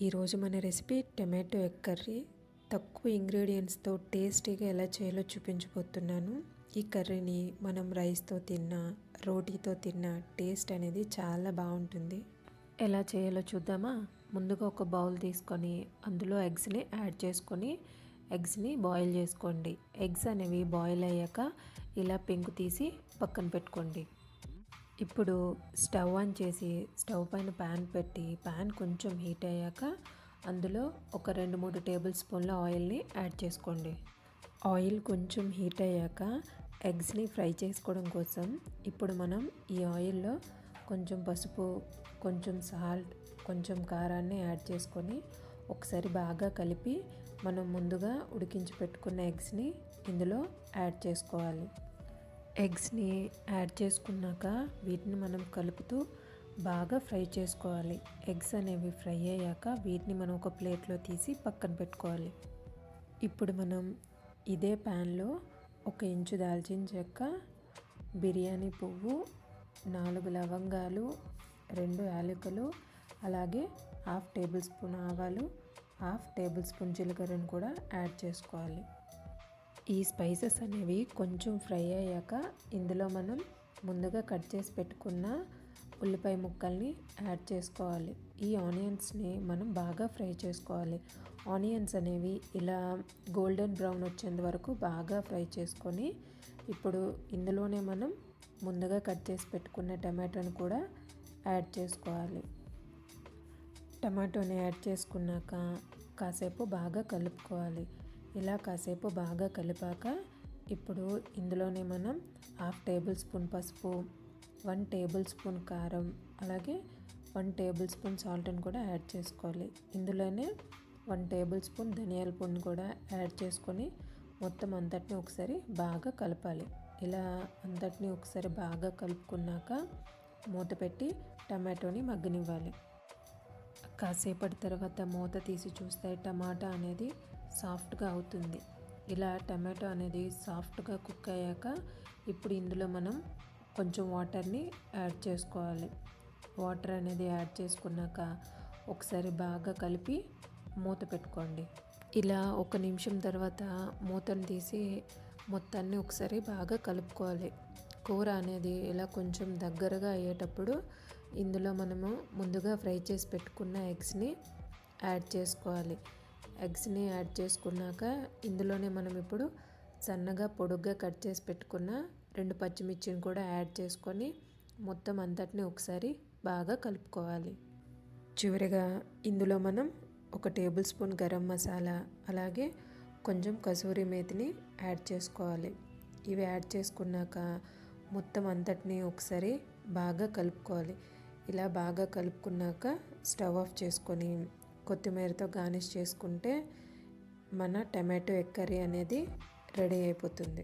ఈరోజు మన recipe tomato egg curry. తక్కువ ఇంగ్రీడియంట్స్తో టేస్టీగా ఎలా చేయాలో చూపించబోతున్నాను. ఈ కర్రీని మనం రైస్తో తిన్నా, రోటీతో తిన్నా టేస్ట్ అనేది చాలా బాగుంటుంది. ఎలా చేయాలో చూద్దామా? ముందుగా ఒక బౌల్ తీసుకొని అందులో ఎగ్స్ని యాడ్ చేసుకొని ఎగ్స్ని బాయిల్ చేసుకోండి. ఎగ్స్ అనేవి బాయిల్ అయ్యాక ఇలా పెంకు తీసి పక్కన పెట్టుకోండి. ఇప్పుడు స్టవ్ ఆన్ చేసి స్టవ్ పైన ప్యాన్ పెట్టి ప్యాన్ కొంచెం హీట్ అయ్యాక అందులో ఒక 2-3 టేబుల్ స్పూన్ల ఆయిల్ని యాడ్ చేసుకోండి. ఆయిల్ కొంచెం హీట్ అయ్యాక ఎగ్స్ని ఫ్రై చేసుకోవడం కోసం ఇప్పుడు మనం ఈ ఆయిల్లో కొంచెం పసుపు, కొంచెం సాల్ట్, కొంచెం కారాన్ని యాడ్ చేసుకొని ఒకసారి బాగా కలిపి మనం ముందుగా ఉడికించి పెట్టుకున్న ఎగ్స్ని ఇందులో యాడ్ చేసుకోవాలి. ఎగ్స్ని యాడ్ చేసుకున్నాక వీటిని మనం కలుపుతూ బాగా ఫ్రై చేసుకోవాలి. ఎగ్స్ అనేవి ఫ్రై అయ్యాక వీటిని మనం ఒక ప్లేట్లో తీసి పక్కన పెట్టుకోవాలి. ఇప్పుడు మనం ఇదే ప్యాన్లో 1 ఇంచు దాల్చిన చెక్క, బిర్యానీ పువ్వు, 4 లవంగాలు, 2 యాలకులు, అలాగే 1/2 టేబుల్ స్పూన్ ఆవాలు, 1/2 టేబుల్ స్పూన్ జీలకర్రను కూడా యాడ్ చేసుకోవాలి. ఈ స్పైసెస్ అనేవి కొంచెం ఫ్రై అయ్యాక ఇందులో మనం ముందుగా కట్ చేసి పెట్టుకున్న ఉల్లిపాయ ముక్కల్ని యాడ్ చేసుకోవాలి. ఈ ఆనియన్స్ని మనం బాగా ఫ్రై చేసుకోవాలి. ఆనియన్స్ అనేవి ఇలా గోల్డెన్ బ్రౌన్ వచ్చేంత వరకు బాగా ఫ్రై చేసుకొని ఇప్పుడు ఇందులోనే మనం ముందుగా కట్ చేసి పెట్టుకున్న టమాటోని కూడా యాడ్ చేసుకోవాలి. టమాటోని యాడ్ చేసుకున్నాక కాసేపు బాగా కలుపుకోవాలి. ఇలా కాసేపు బాగా కలిపాక ఇప్పుడు ఇందులోనే మనం 1/2 టేబుల్ స్పూన్ పసుపు, 1 టేబుల్ స్పూన్ కారం, అలాగే 1 టేబుల్ స్పూన్ సాల్ట్ని కూడా యాడ్ చేసుకోవాలి. ఇందులోనే 1 టేబుల్ స్పూన్ ధనియాల పొడిని కూడా యాడ్ చేసుకొని మొత్తం అంతటిని ఒకసారి బాగా కలపాలి. ఇలా అంతటిని ఒకసారి బాగా కలుపుకున్నాక మూత పెట్టి టమాటోని మగ్గనివ్వాలి. కాసేపటి తర్వాత మూత తీసి చూస్తే టమాటా అనేది సాఫ్ట్గా అవుతుంది. ఇలా టమాటో అనేది సాఫ్ట్గా కుక్ అయ్యాక ఇప్పుడు ఇందులో మనం కొంచెం వాటర్ని యాడ్ చేసుకోవాలి. వాటర్ అనేది యాడ్ చేసుకున్నాక ఒకసారి బాగా కలిపి మూత పెట్టుకోండి. ఇలా 1 నిమిషం తర్వాత మూతను తీసి మొత్తాన్ని ఒకసారి బాగా కలుపుకోవాలి. కూర అనేది ఇలా కొంచెం దగ్గరగా అయ్యేటప్పుడు ఇందులో మనము ముందుగా ఫ్రై చేసి పెట్టుకున్న ఎగ్స్ని యాడ్ చేసుకోవాలి. ఎగ్స్ని యాడ్ చేసుకున్నాక ఇందులోనే మనం ఇప్పుడు సన్నగా పొడుగ్గా కట్ చేసి పెట్టుకున్న 2 పచ్చిమిర్చిని కూడా యాడ్ చేసుకొని మొత్తం అంతటిని ఒకసారి బాగా కలుపుకోవాలి. చివరిగా ఇందులో మనం 1 టేబుల్ స్పూన్ గరం మసాలా, అలాగే కొంచెం కసూరి మేతిని యాడ్ చేసుకోవాలి. ఇవి యాడ్ చేసుకున్నాక మొత్తం అంతటిని ఒకసారి బాగా కలుపుకోవాలి. ఇలా బాగా కలుపుకున్నాక స్టవ్ ఆఫ్ చేసుకొని కొత్తిమీరతో గార్నిష్ చేసుకుంటే మన టమాటో ఎగ్ కర్రీ అనేది రెడీ అయిపోతుంది.